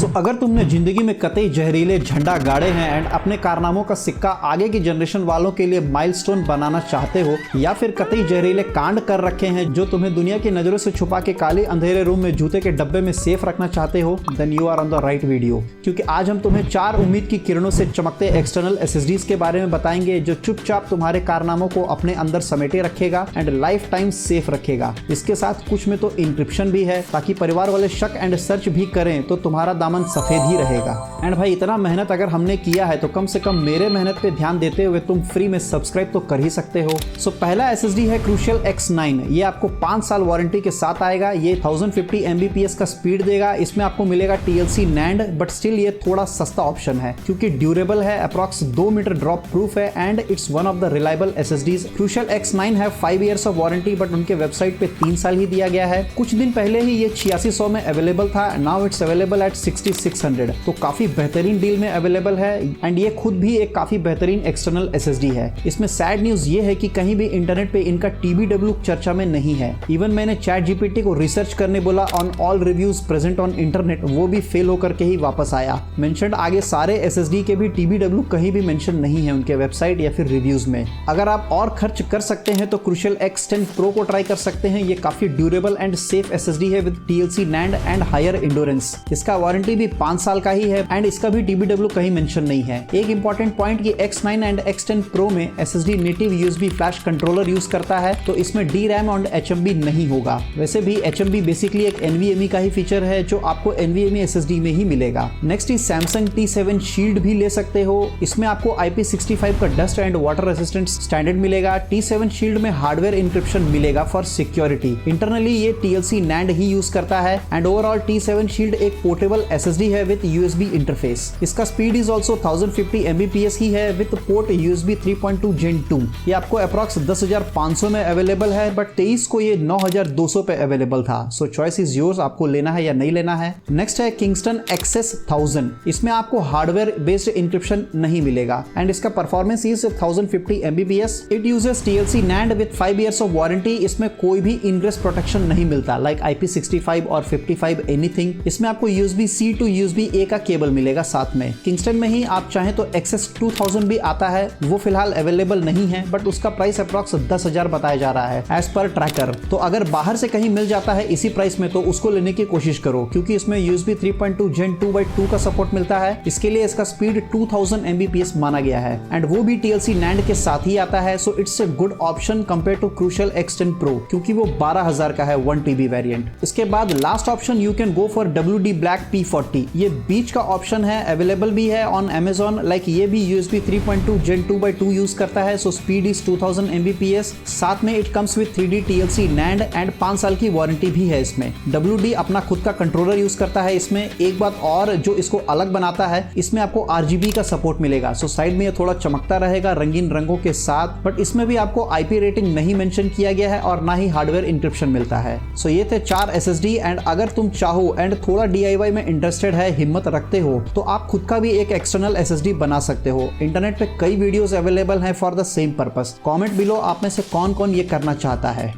अगर तुमने जिंदगी में कतई जहरीले झंडा गाड़े हैं एंड अपने कारनामों का सिक्का आगे की जनरेशन वालों के लिए माइलस्टोन बनाना चाहते हो, या फिर कतई जहरीले कांड कर रखे हैं जो तुम्हें दुनिया की नजरों से छुपा के काले अंधेरे रूम में जूते के डब्बे में सेफ रखना चाहते हो, then you are on the right video. क्योंकि आज हम तुम्हें 4 उम्मीद की किरणों से चमकते एक्सटर्नल एसएसडीज के बारे में बताएंगे जो चुपचाप तुम्हारे कारनामों को अपने अंदर समेटे रखेगा एंड लाइफ टाइम सेफ रखेगा। इसके साथ कुछ में तो इंक्रिप्शन भी है ताकि परिवार वाले शक एंड सर्च भी करें तो तुम्हारा दामन सफेद ही रहेगा। एंड भाई इतना मेहनत अगर हमने किया है तो कम से कम मेरे मेहनत पे ध्यान देते हुए तुम फ्री में सब्सक्राइब तो कर ही सकते हो। सो पहला एसएसडी है क्रूशियल X9। ये आपको 5 साल वारंटी के साथ आएगा। ये 1050 Mbps का स्पीड देगा। इसमें आपको मिलेगा TLC NAND, बट स्टिल ये थोड़ा सस्ता ऑप्शन है क्योंकि ड्यूरेबल है, अप्रॉक्स 2 मीटर ड्रॉप प्रूफ है and it's one of the reliable SSDs. Crucial X9 है 5 इयर्स ऑफ वारंटी, बट उनके वेबसाइट पे 3 साल ही दिया गया है। कुछ दिन पहले ही ये 8600 में अवेलेबल था, नाउ इट्स अवेलेबल एट 6600, तो काफी बेहतरीन डील में अवेलेबल है एंड ये खुद भी एक काफी बेहतरीन एक्सटर्नल एसएसडी है। इसमें सैड न्यूज ये है कि कहीं भी इंटरनेट पे इनका TBW चर्चा में नहीं है। इवन मैंने ChatGPT को रिसर्च करने बोला on all reviews present on internet, वो भी फेल होकर के ही वापस आया। मेंशन्ड आगे सारे एसएसडी के भी TBW कहीं भी मेंशन नहीं है उनके वेबसाइट या फिर रिव्यूज में। अगर आप और खर्च कर सकते हैं तो क्रूशियल X10 Pro को ट्राई कर सकते हैं। ये काफी ड्यूरेबल एंड सेफ एसएसडी है with TLC NAND and higher endurance. इसका वारंटी भी 5 साल का ही है एंड इसका भी TBW कहीं मेंशन नहीं है। एक इंपॉर्टेंट पॉइंट कि X9 एंड X10 Pro में SSD native USB flash controller use करता है, तो इसमें DRAM और HMB नहीं होगा। वैसे भी HMB बेसिकली एक NVMe का ही फीचर है जो आपको NVMe SSD में ही मिलेगा। Next is Samsung T7 Shield भी ले सकते हो। इसमें आपको IP65 का dust and water resistant standard मिलेगा। T7 Shield में हार्डवेयर इंक्रिप्शन मिलेगा फॉर सिक्योरिटी। इंटरनली ये TLC NAND ही यूज करता है एंड ओवरऑल T7 Shield एक पोर्टेबल SSD है विद USB इंटरफेस। इसका स्पीड इज ऑल्सो 1050 Mbps ही है विद पोर्ट USB 3.2 Gen 2। ये आपको अप्रॉक्स 10,500 में अवेलेबल है, बट 23 को ये 9,200 पे अवेलेबल था। सो चॉइस इज योर्स, आपको लेना है या नहीं लेना है। नेक्स्ट है Kingston XS 1000। इसमें आपको हार्डवेयर बेस्ड इंक्रिप्शन नहीं मिलेगा एंड इसका performance is 1050 Mbps। It uses TLC NAND with 5 years of warranty. इसमें कोई भी इनग्रेस प्रोटेक्शन नहीं मिलता लाइक IP65 और 55 एनीथिंग। इसमें आपको USB-C to USB-A का केबल मिलेगा साथ में। किंगस्टन में ही आप चाहें तो XS 2000 भी आता है, वो फिलहाल अवेलेबल नहीं है, बट उसका प्राइस अप्रॉक्स 10,000 बताया जा रहा है एज पर ट्रैकर। तो अगर बाहर से कहीं मिल जाता है इसी प्राइस में तो उसको लेने की कोशिश करो क्योंकि इसमें USB 3.2 Gen 2/2 का सपोर्ट मिलता है। इसके लिए इसका स्पीड 2000 Mbps माना गया है एंड वो भी TLC NAND के साथ ही आता है। So it's a good option compare to Crucial X10 Pro क्योंकि वो 12,000 का है 1 TB वेरिएंट। इसके बाद last option you can go for WD Black P40। ये बीच का ऑप्शन है, अवेलेबल भी है ऑन Amazon। लाइक ये भी USB 3.2 Gen 2/2 यूज करता है। So speed is 2000 Mbps। साथ में it comes with 3D TLC NAND and 5 साल की वारंटी भी है इसमें। WD अपना खुद का कंट्रोलर यूज करता है इसमें। एक बात और जो इसको अलग बनाता है, इसमें आपको RGB का सपोर्ट मिलेगा। सो साइड में ये थोड़ा चमकता रहेगा रंगीन रंगों के साथ, बट इसमें भी आपको IP रेटिंग नहीं मेंशन किया गया है और ना ही हार्डवेयर इंक्रिप्शन मिलता है। सो ये थे 4 SSD एंड अगर तुम चाहो एंड थोड़ा DIY में इंटरेस्टेड है, हिम्मत रखते हो, तो आप खुद का भी एक एक्सटर्नल SSD बना सकते हो। इंटरनेट पे कई वीडियोस अवेलेबल हैं for the same purpose. Comment below आप में से कौन कौन ये करना चाहता है।